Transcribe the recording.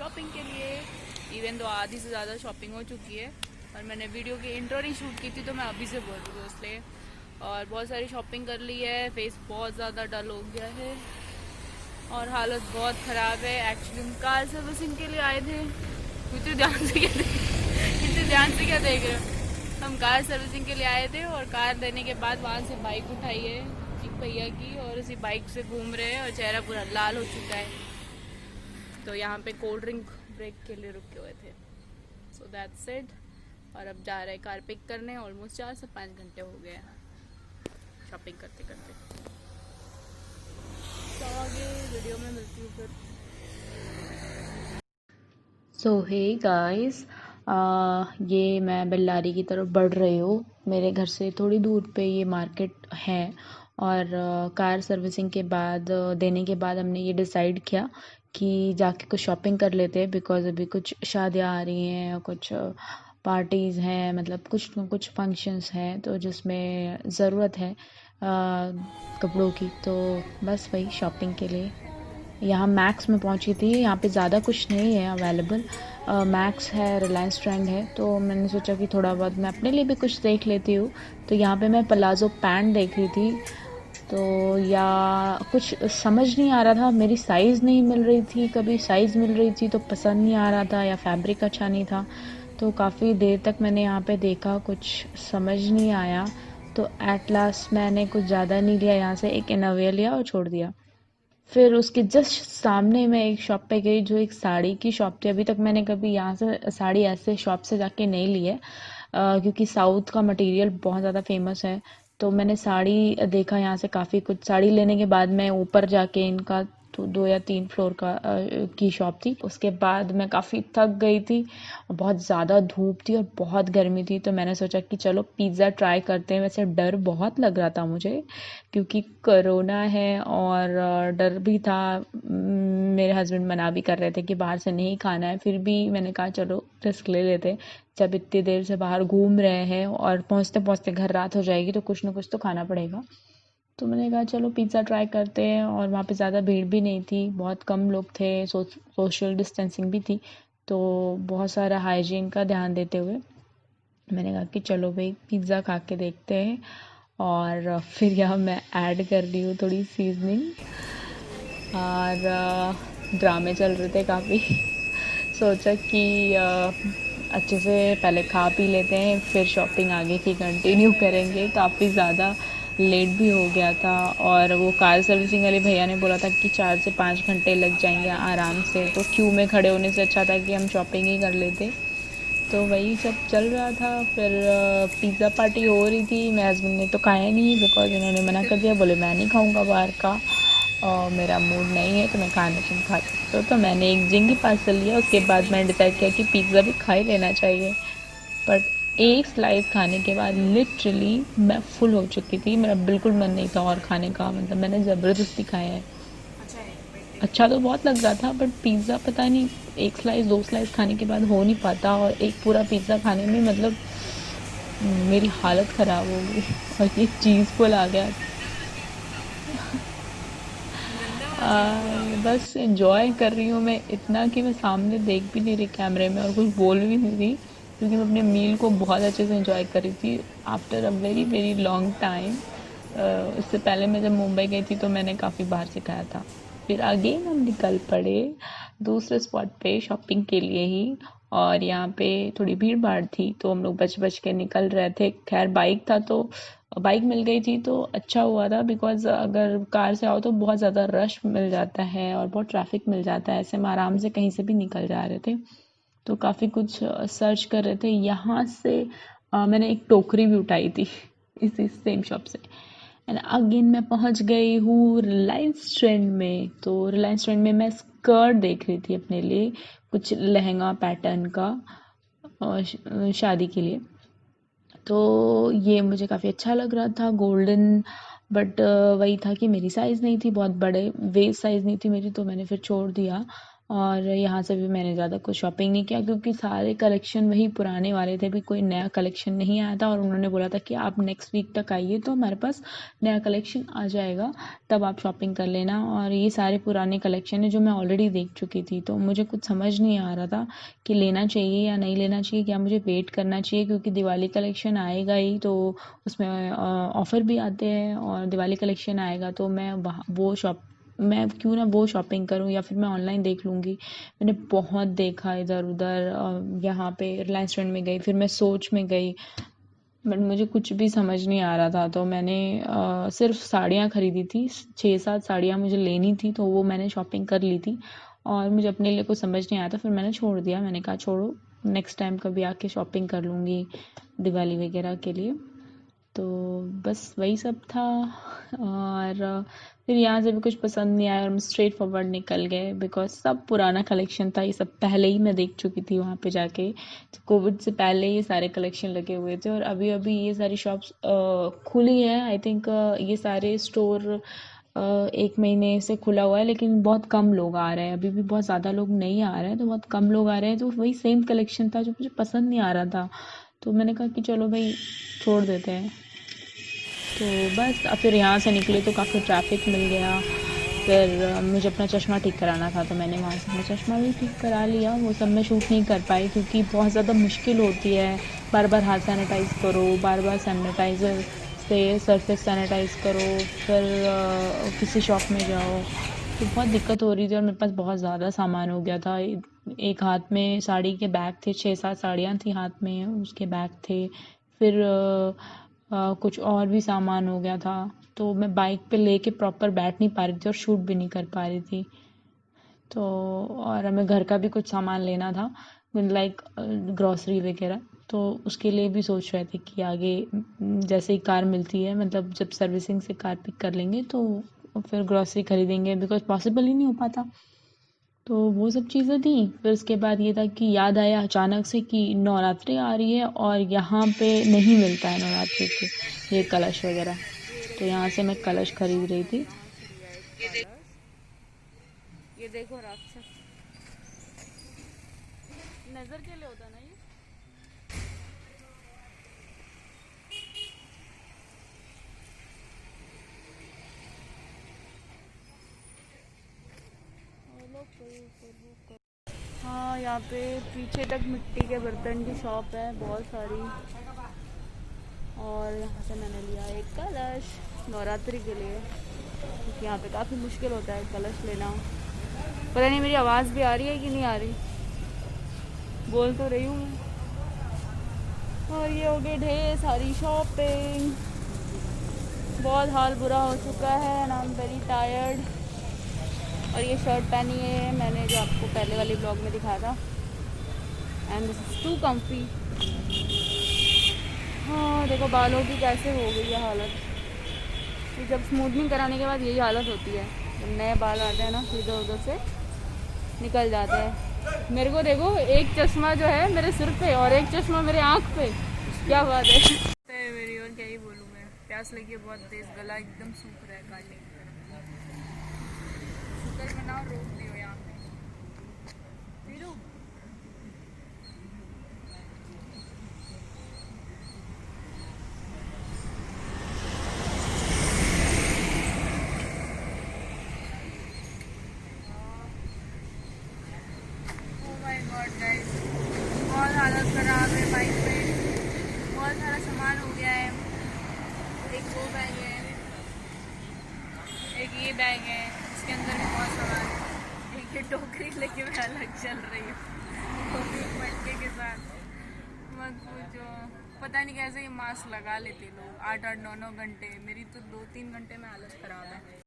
Shopping के लिए। Even तो आधी से ज़्यादा शॉपिंग हो चुकी है और मैंने वीडियो की इंट्रो नहीं शूट की थी तो मैं अभी से बोल रही हूँ इसलिए। और बहुत सारी शॉपिंग कर ली है, फेस बहुत ज़्यादा डल हो गया है और हालत बहुत ख़राब है। एक्चुअली हम कार सर्विसिंग के लिए आए थे। इतने ध्यान से क्या इतने ध्यान से क्या देख रहे हो? हम कार सर्विसिंग के लिए आए थे और कार देने के बाद वहाँ से बाइक उठाई है एक भैया की और उसी बाइक से घूम रहे हैं और चेहरा पूरा लाल हो चुका है। तो यहाँ पे कोल्ड ड्रिंक ब्रेक के लिए रुके हुए थे। So that's it. और अब जा रहे हैं कार पिक करने। ऑलमोस्ट 4 से 5 घंटे हो गए शॉपिंग करते करते। तो आगे वीडियो में मिलती हूँ फिर। सो हे गाइस, ये मैं बेल्लारी की तरफ बढ़ रही हूँ। मेरे घर से थोड़ी दूर पे ये मार्केट है और कार सर्विसिंग के बाद देने के बाद हमने ये डिसाइड किया कि जाके कुछ शॉपिंग कर लेते हैं, बिकॉज़ अभी कुछ शादियाँ आ रही हैं और कुछ पार्टीज़ हैं, मतलब कुछ फंक्शंस हैं तो जिसमें ज़रूरत है कपड़ों की। तो बस वही शॉपिंग के लिए यहाँ मैक्स में पहुँची थी। यहाँ पे ज़्यादा कुछ नहीं है अवेलेबल। मैक्स है, रिलायंस ट्रेंड है, तो मैंने सोचा कि थोड़ा बहुत मैं अपने लिए भी कुछ देख लेती हूँ। तो यहाँ पे मैं पलाज़ो पैंट देख रही थी, तो या कुछ समझ नहीं आ रहा था, मेरी साइज़ नहीं मिल रही थी। कभी साइज़ मिल रही थी तो पसंद नहीं आ रहा था या फैब्रिक अच्छा नहीं था। तो काफ़ी देर तक मैंने यहाँ पे देखा, कुछ समझ नहीं आया। तो एट लास्ट मैंने कुछ ज़्यादा नहीं लिया, यहाँ से एक इनरवियर लिया और छोड़ दिया। फिर उसके जस्ट सामने मैं एक शॉप पे गई जो एक साड़ी की शॉप थी। अभी तक मैंने कभी यहाँ से साड़ी ऐसे शॉप से जाके नहीं ली है, क्योंकि साउथ का मटेरियल बहुत ज़्यादा फेमस है। तो मैंने साड़ी देखा यहाँ से काफ़ी कुछ। साड़ी लेने के बाद मैं ऊपर जाके इनका तो 2 या 3 फ्लोर का की शॉप थी। उसके बाद मैं काफ़ी थक गई थी, बहुत ज़्यादा धूप थी और बहुत गर्मी थी। तो मैंने सोचा कि चलो पिज़्ज़ा ट्राई करते हैं। वैसे डर बहुत लग रहा था मुझे, क्योंकि कोरोना है और डर भी था। मेरे हस्बैंड मना भी कर रहे थे कि बाहर से नहीं खाना है, फिर भी मैंने कहा चलो रिस्क ले लेते। जब इतनी देर से बाहर घूम रहे हैं और पहुंचते पहुंचते घर रात हो जाएगी तो कुछ ना कुछ तो खाना पड़ेगा। तो मैंने कहा चलो पिज़्ज़ा ट्राई करते हैं। और वहाँ पे ज़्यादा भीड़ भी नहीं थी, बहुत कम लोग थे, सोशल डिस्टेंसिंग भी थी। तो बहुत सारा हाइजीन का ध्यान देते हुए मैंने कहा कि चलो भाई पिज़्ज़ा खा के देखते हैं। और फिर यहाँ मैं ऐड कर रही हूँ थोड़ी सीजनिंग। और ड्रामे चल रहे थे काफ़ी। सोचा कि अच्छे से पहले खा पी लेते हैं, फिर शॉपिंग आगे की कंटिन्यू करेंगे। काफ़ी ज़्यादा लेट भी हो गया था और वो कार सर्विसिंग वाले भैया ने बोला था कि 4 से 5 घंटे लग जाएंगे आराम से। तो क्यू में खड़े होने से अच्छा था कि हम शॉपिंग ही कर लेते। तो वही सब चल रहा था। फिर पिज़्ज़ा पार्टी हो रही थी। मेरे हस्बैंड ने तो खाया नहीं, बिकॉज उन्होंने मना कर दिया, बोले मैं नहीं खाऊंगा बाहर का और मेरा मूड नहीं है, तो मैं खाने तुम खा सकते हो। तो मैंने एक जिंगी पार्सल लिया। उसके बाद मैंने डिसाइड किया कि पिज़्ज़ा भी खा ही लेना चाहिए। बट एक स्लाइस खाने के बाद लिटरली मैं फुल हो चुकी थी। मेरा बिल्कुल मन नहीं था और खाने का, मतलब मैंने ज़बरदस्ती खाया है। अच्छा तो बहुत लग रहा था, बट पिज़्ज़ा पता नहीं, एक स्लाइस 2 स्लाइस खाने के बाद हो नहीं पाता। और एक पूरा पिज़्ज़ा खाने में मतलब मेरी हालत ख़राब हो गई और ये चीज़ पुल आ गया। बस एंजॉय कर रही हूँ मैं, इतना कि मैं सामने देख भी नहीं रही कैमरे में और कुछ बोल भी नहीं रही, क्योंकि मैं अपने मील को बहुत अच्छे से एंजॉय कर रही थी after a very very long time. इससे पहले मैं जब मुंबई गई थी तो मैंने काफ़ी बाहर से खाया था। फिर अगेन हम निकल पड़े दूसरे स्पॉट पे शॉपिंग के लिए ही। और यहाँ पे थोड़ी भीड़ भाड़ थी तो हम लोग बच बच के निकल रहे थे। खैर बाइक था तो बाइक मिल गई थी तो अच्छा हुआ था, बिकॉज अगर कार से आओ तो बहुत ज़्यादा रश मिल जाता है और बहुत ट्रैफिक मिल जाता है। ऐसे हम आराम से कहीं से भी निकल जा रहे थे। तो काफ़ी कुछ सर्च कर रहे थे। यहाँ से मैंने एक टोकरी भी उठाई थी इसी सेम शॉप से। एंड अगेन मैं पहुँच गई हूँ रिलायंस ट्रेंड में। तो रिलायंस ट्रेंड में मैं स्कर्ट देख रही थी अपने लिए, कुछ लहंगा पैटर्न का शादी के लिए। तो ये मुझे काफ़ी अच्छा लग रहा था, गोल्डन। बट वही था कि मेरी साइज़ नहीं थी, बहुत बड़े वेस्ट साइज़ नहीं थी मेरी, तो मैंने फिर छोड़ दिया। और यहाँ से भी मैंने ज़्यादा कुछ शॉपिंग नहीं किया क्योंकि सारे कलेक्शन वही पुराने वाले थे, भी कोई नया कलेक्शन नहीं आया था। और उन्होंने बोला था कि आप नेक्स्ट वीक तक आइए तो हमारे पास नया कलेक्शन आ जाएगा, तब आप शॉपिंग कर लेना। और ये सारे पुराने कलेक्शन है जो मैं ऑलरेडी देख चुकी थी, तो मुझे कुछ समझ नहीं आ रहा था कि लेना चाहिए या नहीं लेना चाहिए, क्या मुझे वेट करना चाहिए क्योंकि दिवाली कलेक्शन आएगा ही तो उसमें ऑफ़र भी आते हैं, और दिवाली कलेक्शन आएगा तो मैं क्यों ना वो शॉपिंग करूं, या फिर मैं ऑनलाइन देख लूँगी। मैंने बहुत देखा इधर उधर, यहाँ पे रिलायंस ट्रेंड में गई, फिर मैं सोच में गई, बट मुझे कुछ भी समझ नहीं आ रहा था। तो मैंने सिर्फ साड़ियाँ खरीदी थी, 6-7 साड़ियाँ मुझे लेनी थी, तो वो मैंने शॉपिंग कर ली थी। और मुझे अपने लिए कुछ समझ नहीं आया था, फिर मैंने छोड़ दिया। मैंने कहा छोड़ो, नेक्स्ट टाइम कभी आके शॉपिंग कर लूँगी दिवाली वगैरह के लिए। तो बस वही सब था। और फिर यहाँ से भी कुछ पसंद नहीं आया और हम स्ट्रेट फॉरवर्ड निकल गए बिकॉज सब पुराना कलेक्शन था। ये सब पहले ही मैं देख चुकी थी वहाँ पे जाके, तो कोविड से पहले ये सारे कलेक्शन लगे हुए थे। और अभी अभी ये सारी शॉप्स खुली हैं। आई थिंक ये सारे स्टोर 1 महीने से खुला हुआ है, लेकिन बहुत कम लोग आ रहे हैं। अभी भी बहुत ज़्यादा लोग नहीं आ रहे हैं, तो बहुत कम लोग आ रहे हैं। तो वही सेम कलेक्शन था जो मुझे पसंद नहीं आ रहा था, तो मैंने कहा कि चलो भाई छोड़ देते हैं। तो बस अब फिर यहाँ से निकले तो काफ़ी ट्रैफिक मिल गया। फिर मुझे अपना चश्मा ठीक कराना था, तो मैंने वहाँ से अपना चश्मा भी ठीक करा लिया। वो सब मैं शूट नहीं कर पाई क्योंकि बहुत ज़्यादा मुश्किल होती है। बार बार हाथ सैनिटाइज़ करो, बार बार सैनिटाइज़र से सरफेस सैनिटाइज़ करो, फिर किसी शॉप में जाओ, तो बहुत दिक्कत हो रही थी। और मेरे पास बहुत ज़्यादा सामान हो गया था। एक हाथ में साड़ी के बैग थे, 6-7 साड़ियाँ थी हाथ में, उसके बैग थे। फिर कुछ और भी सामान हो गया था, तो मैं बाइक पे लेके प्रॉपर बैठ नहीं पा रही थी और शूट भी नहीं कर पा रही थी। तो और हमें घर का भी कुछ सामान लेना था, लाइक ग्रॉसरी वगैरह, तो उसके लिए भी सोच रहे थे कि आगे जैसे ही कार मिलती है, मतलब जब सर्विसिंग से कार पिक कर लेंगे तो फिर ग्रॉसरी खरीदेंगे, बिकॉज पॉसिबल ही नहीं हो पाता। तो वो सब चीज़ें थी। फिर उसके बाद ये था कि याद आया अचानक से कि नवरात्रि आ रही है और यहाँ पे नहीं मिलता है नवरात्रि के ये कलश वगैरह, ये तो रही यहाँ से मैं कलश खरीद रही थी। यहाँ से लिया एक कलश। ये देखो राक्षस, नजर के लिए होता ना ये। हाँ, यहाँ पे पीछे तक मिट्टी के बर्तन की शॉप है बहुत सारी। और यहाँ से मैंने लिया एक कलश नवरात्रि के लिए, क्योंकि यहाँ पे काफ़ी मुश्किल होता है कलश लेना। पता नहीं मेरी आवाज़ भी आ रही है कि नहीं आ रही, बोल तो रही हूँ मैं। और ये हो गई ढेर सारी शॉपिंग, बहुत हाल बुरा हो चुका है and I am very tired. और ये शर्ट पहनी है मैंने जो आपको पहले वाले ब्लॉग में दिखाया था, and this is too comfy. हाँ देखो बालों की कैसे हो गई है हालत, कि जब स्मूथनिंग कराने के बाद यही हालत होती है, जब नए बाल आते हैं ना इधर उधर से निकल जाते हैं। मेरे को देखो एक चश्मा जो है मेरे सिर पे और एक चश्मा मेरे आँख पे, क्या बात है मेरी। और क्या ही बोलूँ मैं, प्यास लगी है बहुत तेज़, गला एकदम सूख रहा है काटे। शुक्र मनाओ रोक लियो यहाँ पे फिरू। बहुत हालत ख़राब है बाइक पे, बहुत सारा सामान हो गया है। एक वो बैग है, एक ये बैग है, इसके अंदर भी बहुत सामान है। एक ये टोकरी लेके मैं अलग चल रही हूँ वो भी मटके के साथ, मत पूछो। पता नहीं कैसे ये मास्क लगा लेते लोग 8-8 9-9 घंटे, मेरी तो 2-3 घंटे में हालत ख़राब है।